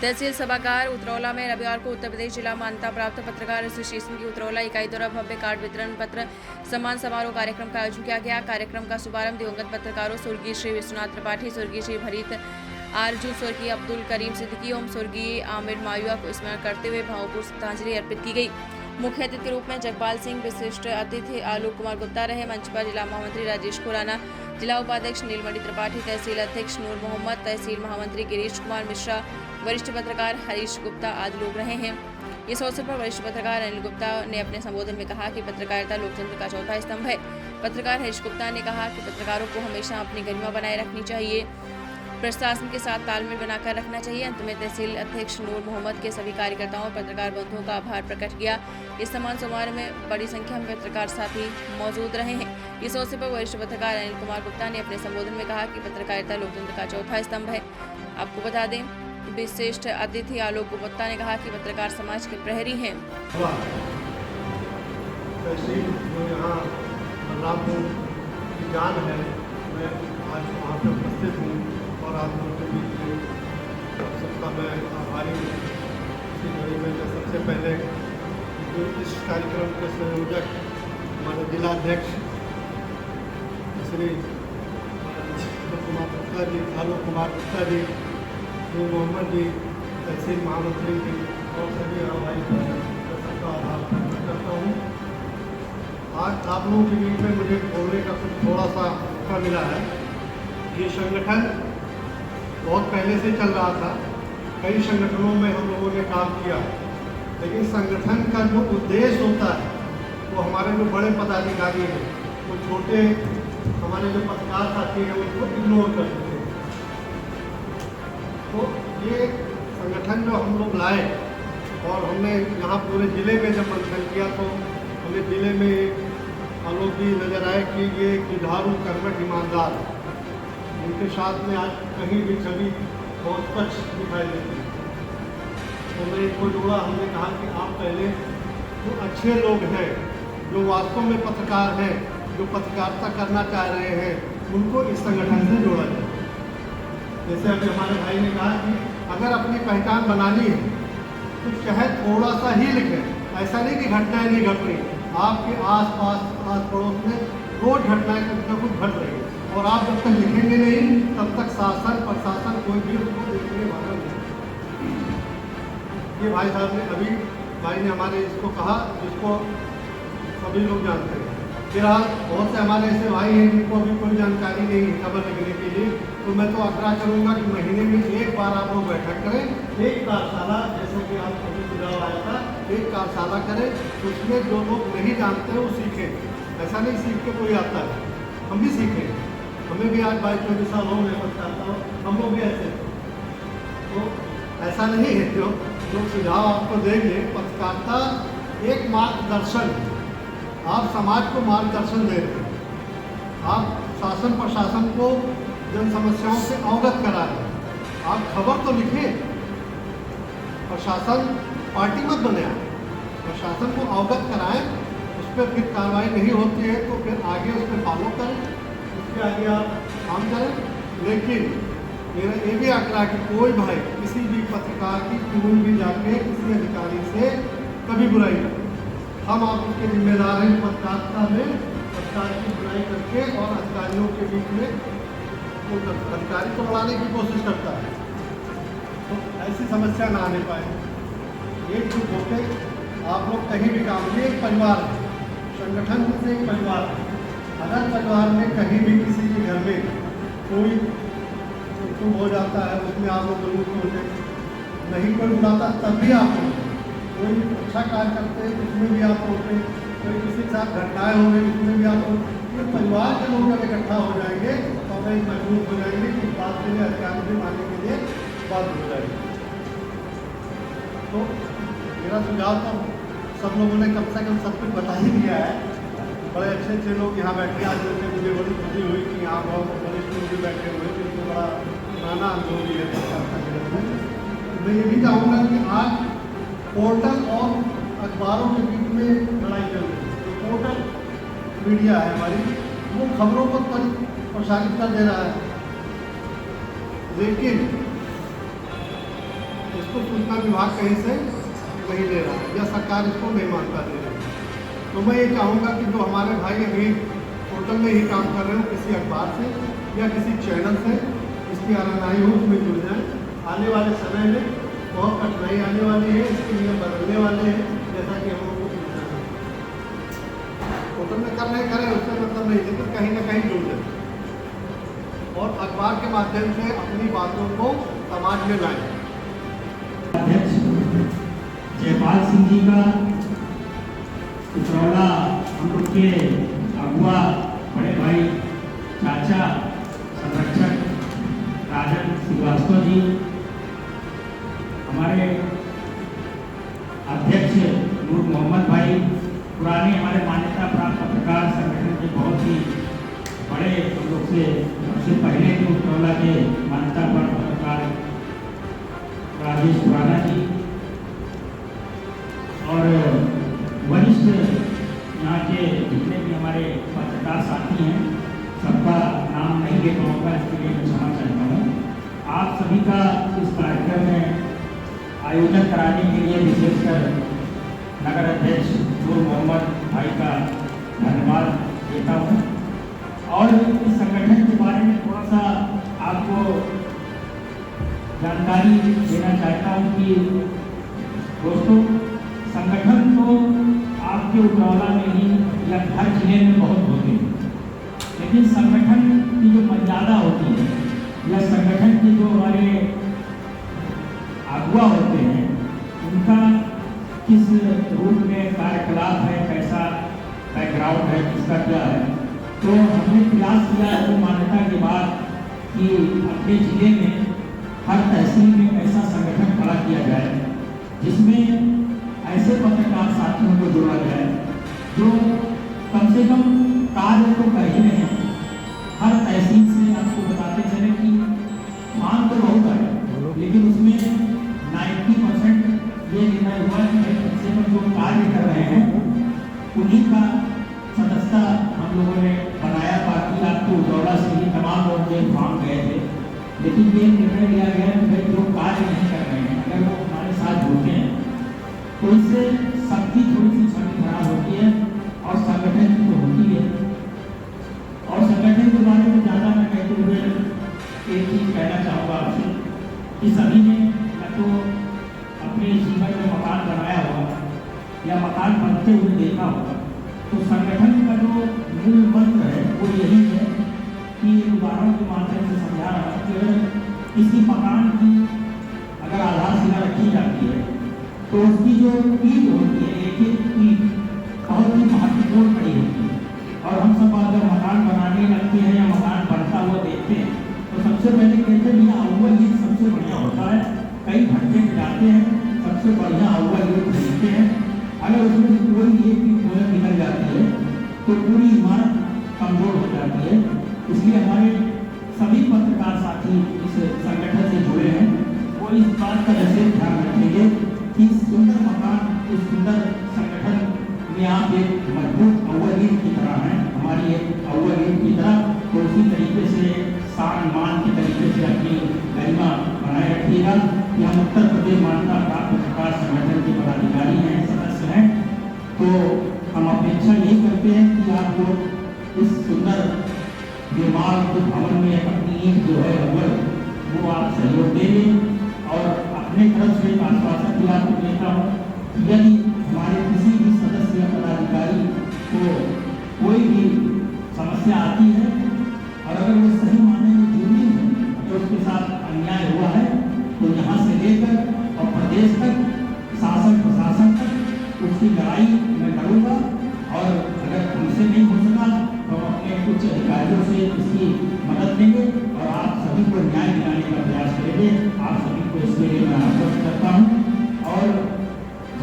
तहसील सभागार उतरौला में रविवार को उत्तर प्रदेश जिला मान्यता प्राप्त पत्रकार एसोसिएशन की उतरौला इकाई द्वारा भव्य कार्ड वितरण पत्र सम्मान समारोह कार्यक्रम का आयोजन किया गया। कार्यक्रम का शुभारंभ दिवंगत पत्रकारों स्वर्गीय श्री विश्वनाथ त्रिपाठी, स्वर्गीय श्री भरीत आरजू, स्वर्गीय अब्दुल करीम सिद्दीकी एवं स्वर्गीय आमिर मायुआ को स्मरण करते हुए भावपूर्ण श्रद्धांजलि अर्पित की गई। मुख्य अतिथि के रूप में जगपाल सिंह, विशिष्ट अतिथि आलोक कुमार गुप्ता रहे। मंच पर जिला महामंत्री राजेश खुराना, जिला उपाध्यक्ष नीलमणि त्रिपाठी, तहसील अध्यक्ष नूर मोहम्मद, तहसील महामंत्री गिरीश कुमार मिश्रा, वरिष्ठ पत्रकार हरीश गुप्ता आदि लोग रहे हैं। इस अवसर पर वरिष्ठ पत्रकार अनिल गुप्ता ने अपने संबोधन में कहा कि पत्रकारिता लोकतंत्र का चौथा स्तंभ है। पत्रकार हरीश गुप्ता ने कहा कि पत्रकारों को हमेशा अपनी गरिमा बनाए रखनी चाहिए, प्रशासन के साथ तालमेल बनाकर रखना चाहिए। अंत में तहसील अध्यक्ष नूर मोहम्मद के सभी कार्यकर्ताओं और पत्रकार बंधुओं का आभार प्रकट किया। इस सम्मान समारोह में बड़ी संख्या में पत्रकार साथी मौजूद रहे हैं। इस अवसर पर वरिष्ठ पत्रकार अनिल कुमार गुप्ता ने अपने संबोधन में कहा कि पत्रकारिता लोकतंत्र का चौथा स्तंभ है। आपको बता दें, विशिष्ट अतिथि आलोक गुप्ता ने कहा कि पत्रकार समाज के प्रहरी हैं। और आप लोगों के बीच में सबका मैं आभारी हूँ। इसी कड़ी में मैं सबसे पहले जो इस कार्यक्रम के संयोजक हमारे जिलाध्यक्ष श्री कुमार गुप्ता जी, आलोक कुमार गुप्ता जी, नूर मोहम्मद जी, तहसील महामंत्री जी और सभी भाई सबका आभार व्यक्त करता हूँ। आज आप लोगों के बीच में मुझे बोलने का कुछ थोड़ा सा मौका मिला है। ये संगठन बहुत पहले से चल रहा था, कई संगठनों में हम लोगों ने काम किया, लेकिन संगठन का जो उद्देश्य होता है वो हमारे जो बड़े पदाधिकारी हैं वो छोटे हमारे जो पत्रकार साथी हैं उनको इग्नोर करते थे। तो ये संगठन जो हम लोग लाए और हमने यहाँ पूरे ज़िले में जब मंथन किया तो हमें ज़िले में आलोक जी नजर आए कि ये जुझारू, कर्मठ, ईमानदार, उनके साथ में आज कहीं भी छवि बहुत स्वच्छ दिखाई देती है। तो मैं इनको जोड़ा, हमने कहा कि आप पहले जो अच्छे लोग हैं, जो वास्तव में पत्रकार हैं, जो पत्रकारिता करना चाह रहे हैं, उनको इस संगठन से जोड़ा जाए। जैसे अभी हमारे भाई ने कहा कि अगर अपनी पहचान बनानी है तो चाहे थोड़ा सा ही लिखें, ऐसा नहीं कि घटनाएं नहीं घट रही, आपके आस पास आस पड़ोस में रोज घटनाएं कुछ न कुछ घट रही है और आप जब तक लिखेंगे नहीं तब तक शासन प्रशासन कोई भी उसको देखने वाला नहीं। ये भाई साहब ने अभी भाई ने हमारे इसको कहा जिसको सभी लोग जानते हैं। फिलहाल बहुत से हमारे ऐसे भाई हैं जिनको अभी कोई जानकारी नहीं है खबर लिखने के लिए, तो मैं तो आग्रह करूँगा कि महीने में एक बार आप लोग बैठक करें, एक कार्यशाला, जैसे कि आप अभी सुझाव आया था, एक कार्यशाला करें, उसमें जो लोग नहीं जानते वो सीखें। ऐसा नहीं सीख के कोई आता है, हम भी सीखें। हमें भी आज 22-24 साल हो गए पत्रकारिता, हम लोग भी ऐसे। तो ऐसा नहीं है, जो सुझाव आपको देंगे, पत्रकारिता एक मार्गदर्शन, आप समाज को मार्गदर्शन दे रहे हैं, आप शासन प्रशासन को जन समस्याओं से अवगत करा रहे हैं। आप खबर तो लिखें, प्रशासन पार्टी मत बने, प्रशासन को अवगत कराएं, उस पर फिर कार्रवाई नहीं होती है तो फिर आगे उस पर फॉलो करें, उसके आगे आप काम करें। लेकिन मेरा ये भी आग्रह कि कोई भाई किसी भी पत्रकार की कहीं भी जाके किसी अधिकारी से कभी बुराई न करें। हम आप उसके जिम्मेदार हैं पत्रकारिता में, पत्रकार की बुराई करके और अधिकारियों के बीच में अधिकारी को बढ़ाने की कोशिश करता है, तो ऐसी समस्या ना आने पाए। एकजुट होकर आप लोग कहीं भी काम, ये एक परिवार है, संगठन से एक परिवार है। अगर परिवार में कहीं भी किसी के घर में कोई तुम हो जाता है, उसमें आप लोग जरूर होते, नहीं कोई बुलाता तब भी आप होते, कोई अच्छा कार्य करते हैं उसमें भी आप होते, कोई किसी के साथ घटनाएँ हो गई उसमें भी आप होते। ये परिवार के लोग जब इकट्ठा हो जाएंगे तो हमें मजबूत हो जाएंगे कि इस बात के लिए अधिकार भी मानने के लिए बात हो जाएगी। तो मेरा सुझाव तो सब लोगों ने कम से कम सब कुछ बता ही दिया है। बड़े अच्छे अच्छे लोग यहाँ बैठे, आज जैसे मुझे बड़ी खुशी हुई कि यहाँ बहुत वरिष्ठ लोग भी बैठे हुए, जिनको बड़ा पुराना अनुभव भी है। मैं ये भी चाहूँगा कि आज पोर्टल और अखबारों के बीच में लड़ाई चल रही है। जो पोर्टल मीडिया है हमारी, वो खबरों को प्रसारित कर दे रहा है, लेकिन इसको सूचना विभाग कहीं से नहीं दे रहा है या सरकार इसको नहीं मान्यता दे रही है। तो मैं ये चाहूँगा कि जो हमारे भाई अभी पोर्टल में ही काम कर रहे हो, किसी अखबार से या किसी चैनल से इसकी आरानाई हो, उसमें जुड़ जाए। आने वाले समय में बहुत कठिनाई आने वाली है, इसके नियम बदलने वाले हैं, जैसा कि हम लोग को पूछना है। पोर्टल में कर रहे करें, उससे मतलब नहीं, लेकिन कहीं ना कहीं जुड़ जाए और अखबार के माध्यम से अपनी बातों को समाज में लाएं। अध्यक्ष जयपाल सिंह जी का उतरौला हम लोग के अगुआ बड़े भाई चाचा संरक्षक राजन श्रीवास्तव जी, हमारे अध्यक्ष नूर मोहम्मद भाई, पुराने हमारे मान्यता प्राप्त पत्रकार संगठन के बहुत ही बड़े हम लोग से सबसे पहले के उतरौला के मान्यता प्राप्त पत्रकार राजेश खुराना जी और वरिष्ठ यहाँ के जितने भी हमारे पत्रकार साथी हैं, सबका नाम नहीं ले पाऊँगा, इसके लिए मैं क्षमा चाहता हूँ। आप सभी का इस कार्यक्रम में आयोजन कराने के लिए विशेषकर नगर अध्यक्ष नूर मोहम्मद भाई का धन्यवाद देता हूँ और इस संगठन के बारे में थोड़ा सा आपको जानकारी देना चाहता हूँ कि दोस्तों, संगठन तो आपके उतरौला में ही या हर जिले में बहुत होते हैं, लेकिन संगठन की जो मर्यादा होती है या संगठन के जो हमारे अगुआ होते हैं, उनका किस रूप में कार्यकलाप है, कैसा बैकग्राउंड है, किसका क्या है, तो हमने प्रयास किया है मान्यता के बाद कि अपने जिले में हर तहसील में ऐसा संगठन खड़ा किया जाए जिसमें ऐसे पत्रकार साथियों को जोड़ा जाए जो कम से कम कार्य तो कर ही रहे हैं। हर तहसील से आपको बताते चले कि मांग तो बहुत है, लेकिन उसमें 90% ये निर्णय हुआ कि कम से कम जो कार्य कर रहे हैं उन्हीं का सदस्यता हम लोगों ने बनाया। बाकी आपको उतरौला से ही तमाम लोग के फॉर्म गए थे, लेकिन ये निर्णय लिया गया कि भाई जो कार्य नहीं कर रहे हैं अगर वो हमारे साथ जुड़ते हैं तो इससे सबकी थोड़ी सी छवि खराब होती है और संगठन की तो होती है। और संगठन के बारे में ज़्यादा मैं कहते हुए एक चीज़ कहना चाहूँगा आपसे कि सभी ने या तो अपने जीवन में मकान बनाया होगा या मकान बनते हुए देखा होगा, तो संगठन का जो मूल मंत्र है वो यही है कि उदाहरण के माध्यम से समझा रहा हूँ कि अगर किसी मकान की अगर आधारशिला रखी जाती है तो उसकी जो ईंट होती है, एक एक ईंट बहुत ही महत्वपूर्ण पड़ी होती है। और हम सब अगर मकान बनाने लगते हैं या मकान बनता हुआ देखते हैं तो सबसे पहले कहते हैं भैया अव्वल ईंट सबसे बढ़िया होता है, कई भट्टे में जाते हैं, सबसे बढ़िया अव्वल ईंट खरीदते हैं। अगर उसमें से कोई एक ईंट निकल जाती है तो पूरी इमारत कमजोर हो जाती है। इसलिए हमारे सभी पत्रकार साथी इस संगठन से जुड़े हैं, वो इस बात का विशेष ध्यान रखेंगे कि सुंदर मकान, इस सुंदर संगठन में आप एक मजबूत अव्वल ईंट की तरह हैं, हमारी एक अव्वल ईंट की तरह, तो उसी तरीके से शान मान के तरीके से अपनी गरिमा बनाए रखिएगा कि हम उत्तर प्रदेश मान्यता प्राप्त पत्रकार संगठन के पदाधिकारी हैं, सदस्य हैं। तो हम अपेक्षा यही करते हैं कि आप लोग इस सुंदर निर्माण के भवन में अपनी ईंट जो है अव्वल वो आप सहयोग देंगे और अपने तरफ से एक आश्वासन भी आपको देता हूँ कि यदि हमारे किसी भी सदस्य या पदाधिकारी को कोई भी समस्या आती है और अगर वो सही मायने में जुड़ी है, अगर उसके साथ अन्याय हुआ है, तो यहाँ से लेकर और प्रदेश तक, शासन प्रशासन तक उसकी लड़ाई मैं लड़ूंगा। और अगर हमसे नहीं हो सका तो अपने कुछ अधिकारियों से इसकी मदद लेंगे और आप सभी को न्याय दिलाने का प्रयास करेंगे। आप सभी को इसके लिए मैं आश्वस्त करता हूँ और